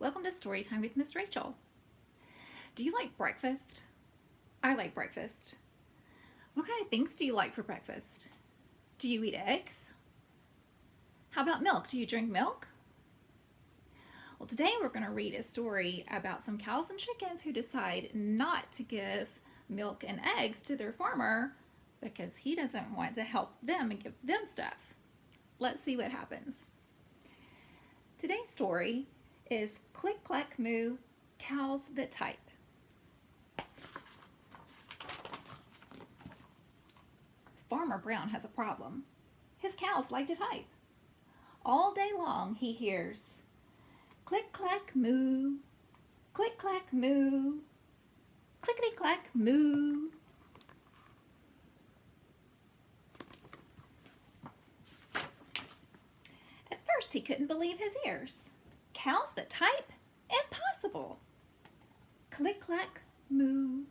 Welcome to Storytime with Miss Rachel. Do you like breakfast? I like breakfast. What kind of things do you like for breakfast? Do you eat eggs? How about milk? Do you drink milk? Well, today we're going to read a story about some cows and chickens who decide not to give milk and eggs to their farmer because he doesn't want to help them and give them stuff. Let's see what happens. Today's story is Clack Moo, Cows That Type. Farmer Brown has a problem. His cows like to type. All day long he hears, click clack moo, click clack moo, clickety clack moo. At first he couldn't believe his ears. Cows that type? Impossible! Click clack moo,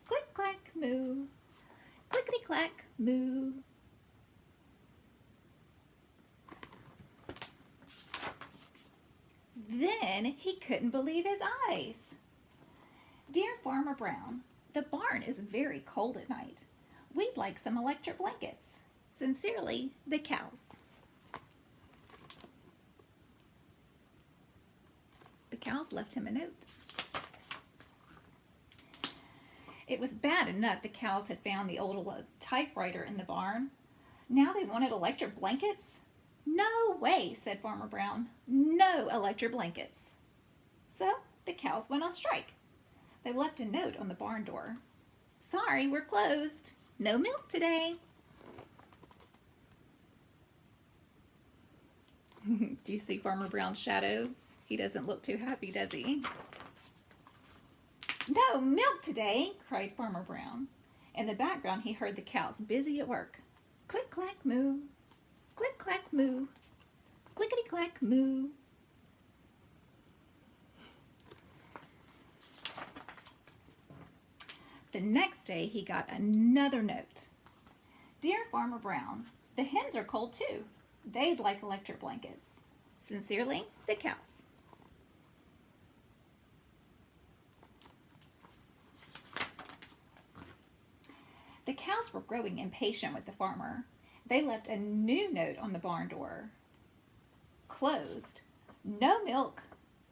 click clack moo, clickety clack moo. Then he couldn't believe his eyes. Dear Farmer Brown, the barn is very cold at night. We'd like some electric blankets. Sincerely, the cows. The cows left him a note. It was bad enough the cows had found the old typewriter in the barn. Now they wanted electric blankets? No way, said Farmer Brown. No electric blankets. So the cows went on strike. They left a note on the barn door. Sorry, we're closed. No milk today. Do you see Farmer Brown's shadow? He doesn't look too happy, does he? No milk today, cried Farmer Brown. In the background, he heard the cows busy at work. Click, clack, moo. Click, clack, moo. Clickety, clack, moo. The next day, he got another note. Dear Farmer Brown, the hens are cold too. They'd like electric blankets. Sincerely, the cows. The cows were growing impatient with the farmer. They left a new note on the barn door. Closed. No milk,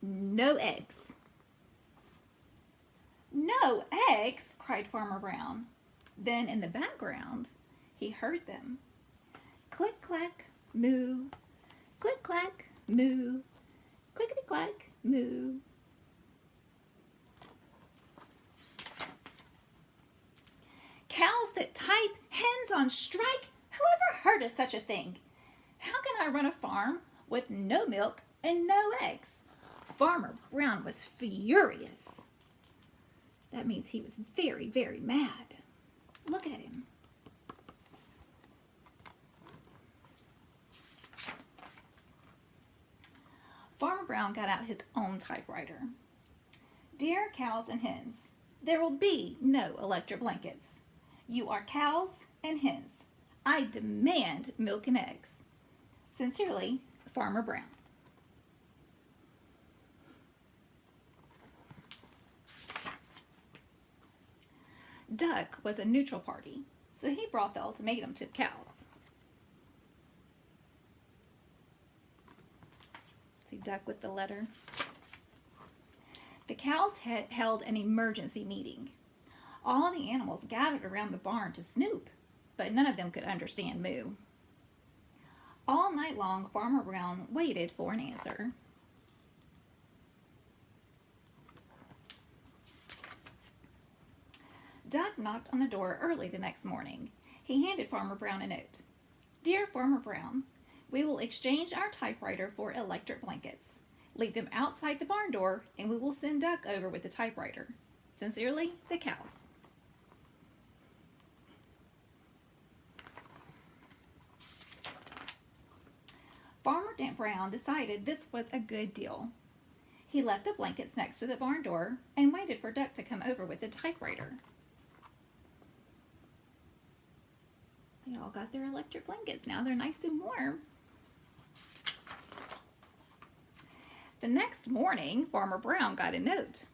no eggs. No eggs, cried Farmer Brown. Then in the background, he heard them. Click, clack, moo. Click, clack, moo. Clickety, clack, moo. Cows that type, hens on strike? Whoever heard of such a thing? How can I run a farm with no milk and no eggs? Farmer Brown was furious. That means he was very, very mad. Look at him. Farmer Brown got out his own typewriter. Dear cows and hens, there will be no electric blankets. You are cows and hens. I demand milk and eggs. Sincerely, Farmer Brown. Duck was a neutral party, so he brought the ultimatum to the cows. See Duck with the letter? The cows had held an emergency meeting. All the animals gathered around the barn to snoop, but none of them could understand moo. All night long, Farmer Brown waited for an answer. Duck knocked on the door early the next morning. He handed Farmer Brown a note. Dear Farmer Brown, we will exchange our typewriter for electric blankets. Leave them outside the barn door, and we will send Duck over with the typewriter. Sincerely, the cows. Farmer Brown decided this was a good deal. He left the blankets next to the barn door and waited for Duck to come over with the typewriter. They all got their electric blankets. Now they're nice and warm. The next morning, Farmer Brown got a note.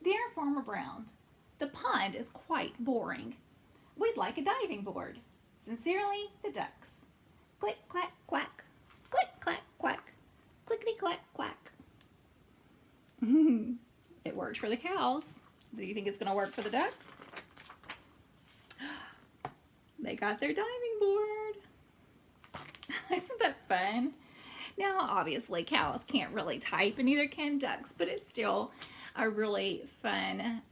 Dear Farmer Brown, the pond is quite boring. We'd like a diving board. Sincerely, the ducks. Click, clack, quack. Click, clack, quack. Clickety, clack, quack. It worked for the cows. Do you think it's going to work for the ducks? They got their diving board. Isn't that fun? Now, obviously, cows can't really type, and neither can ducks, but it's still a really fun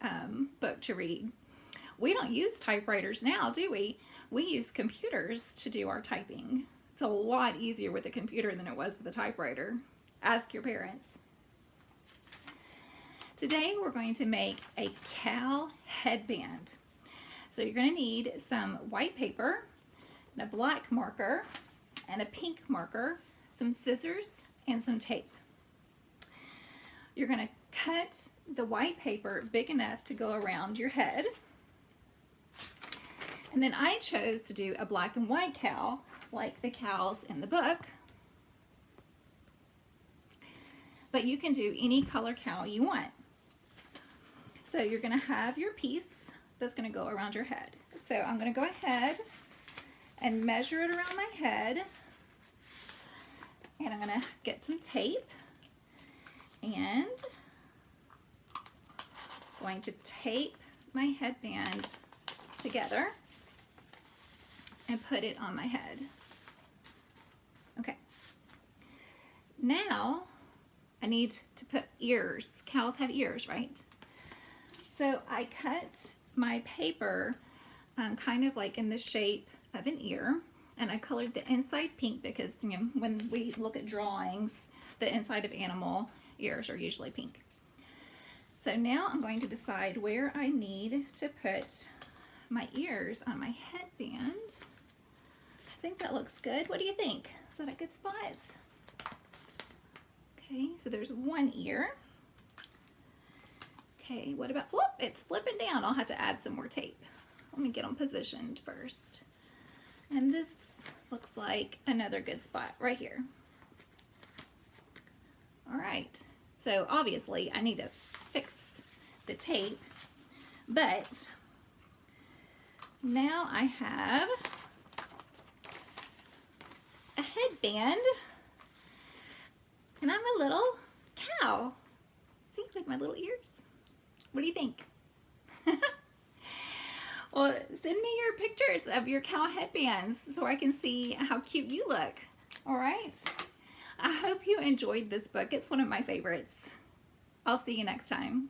book to read. We don't use typewriters now, do we? We use computers to do our typing. It's a lot easier with a computer than it was with a typewriter. Ask your parents. Today, we're going to make a cow headband. So you're going to need some white paper, and a black marker, and a pink marker, some scissors, and some tape. You're going to cut the white paper big enough to go around your head. And then I chose to do a black and white cow, like the cows in the book. But you can do any color cow you want. So you're going to have your piece that's going to go around your head. So I'm going to go ahead and measure it around my head. And I'm going to get some tape and going to tape my headband together and put it on my head. Okay. Now I need to put ears. Cows have ears, right? So I cut my paper kind of like in the shape of an ear, and I colored the inside pink because, you know, when we look at drawings, the inside of animal ears are usually pink. So now I'm going to decide where I need to put my ears on my headband. I think that looks good. What do you think? Is that a good spot? Okay, so there's one ear. Okay, what about, whoop, it's flipping down. I'll have to add some more tape. Let me get them positioned first. And this looks like another good spot right here. All right, so obviously I need to fix the tape, but now I have a headband and I'm a little cow. See, with my little ears. What do you think? Well, send me your pictures of your cow headbands so I can see how cute you look. All right. I hope you enjoyed this book. It's one of my favorites. I'll see you next time.